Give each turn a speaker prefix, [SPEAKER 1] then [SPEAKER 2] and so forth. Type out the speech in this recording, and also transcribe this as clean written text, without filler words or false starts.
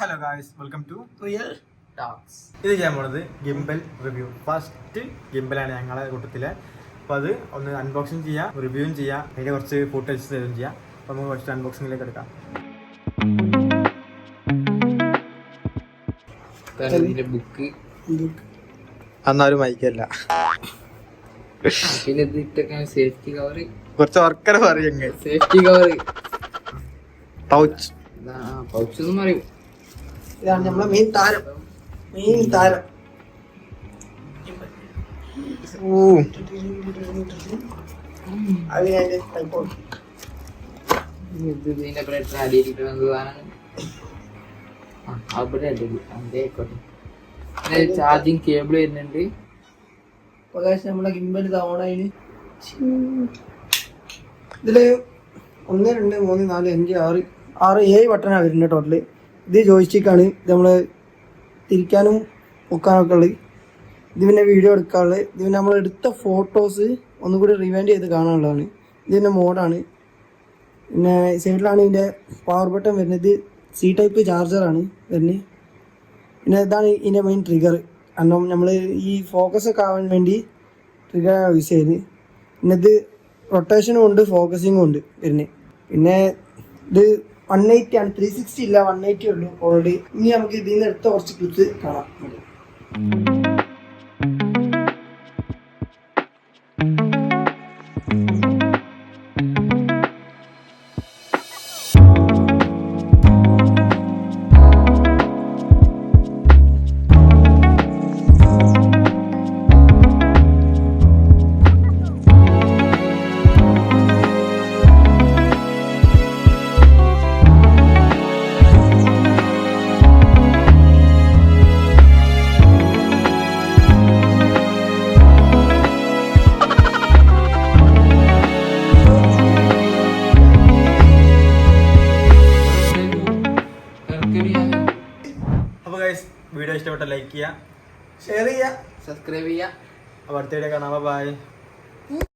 [SPEAKER 1] Hello guys, welcome to
[SPEAKER 2] real talks.
[SPEAKER 1] ഇത് ചെയ്യാൻ പോണത് ഗിംബൽ റിവ്യൂ. ഫസ്റ്റ് ഗിംബലാണ് ഞങ്ങളെ കൂട്ടത്തിലെ. അപ്പോൾ അത് ഒന്ന് അൺബോക്സിങ് ചെയ്യാം, റിവ്യൂവും ചെയ്യാം, അതിൻ്റെ കുറച്ച് ഫുട്ടേജ് തരും ചെയ്യാം. അപ്പോൾ നമുക്ക് ഫസ്റ്റ് അൺബോക്സിങ്ങിലേക്ക് എടുക്കാം.
[SPEAKER 2] ബുക്ക്
[SPEAKER 1] അന്നാരും മൈക്കല്ല,
[SPEAKER 2] പിന്നെ സേഫ്റ്റി കവർ,
[SPEAKER 1] കുറച്ച് വർക്കര പറയും.
[SPEAKER 2] സേഫ്റ്റി കവർ,
[SPEAKER 1] പൗച്ച്
[SPEAKER 2] പൗച്ച് എന്ന് പറയും.
[SPEAKER 3] ഇതാണ് നമ്മളെ മെയിൻ താരം.
[SPEAKER 2] ചാർജിങ് കേബിൾ വരുന്നുണ്ട്.
[SPEAKER 3] നമ്മളെ ഗിംബൽ ഓണായിന്. ഇതില് 1 2 3 4 5 6 7 ബട്ടനാണ് വരുന്നത് ടോട്ടല്. ഇത് ജോയിസ്റ്റിക്കാണ്. ഇത് നമ്മള് തിരിക്കാനും വെക്കാനൊക്കെ ഉള്ളത്. ഇത് പിന്നെ വീഡിയോ എടുക്കാനുള്ളത്. ഇത് പിന്നെ നമ്മൾ എടുത്ത ഫോട്ടോസ് ഒന്നുകൂടി റിവൈൻഡ് ചെയ്ത് കാണാനുള്ളതാണ്. ഇത് പിന്നെ മോഡാണ്. പിന്നെ സൈഡിലാണ് ഇതിൻ്റെ പവർ ബട്ടൺ വരുന്നത്. ഇത് C ടൈപ്പ് ചാർജറാണ് വരുന്നത്. പിന്നെ ഇതാണ് ഇതിൻ്റെ മെയിൻ ട്രിഗർ. കാരണം നമ്മൾ ഈ ഫോക്കസ് ഒക്കെ ആവാൻ വേണ്ടി ട്രിഗർ യൂസ് ചെയ്യുന്നത്. പിന്നെ ഇത് റൊട്ടേഷനും ഉണ്ട്, ഫോക്കസിങ്ങും ഉണ്ട് വരുന്നത്. പിന്നെ ഇത് 180 ആണ്, 360 ഇല്ല, 180 ഉള്ളൂ ഓൾറെഡി. ഇനി നമുക്ക് ഇതിൽ നിന്ന് എടുത്ത കുറച്ച് ക്ലിപ്സ് കാണാം.
[SPEAKER 1] അപ്പോൾ ഗൈസ്, വീഡിയോ ഇഷ്ടപ്പെട്ട ലൈക്ക് ചെയ്യുക,
[SPEAKER 3] ഷെയർ ചെയ്യുക,
[SPEAKER 2] സബ്സ്ക്രൈബ് ചെയ്യുക.
[SPEAKER 1] അപ്പോൾ അടുത്ത വീഡിയോ കാണാം. ബൈ.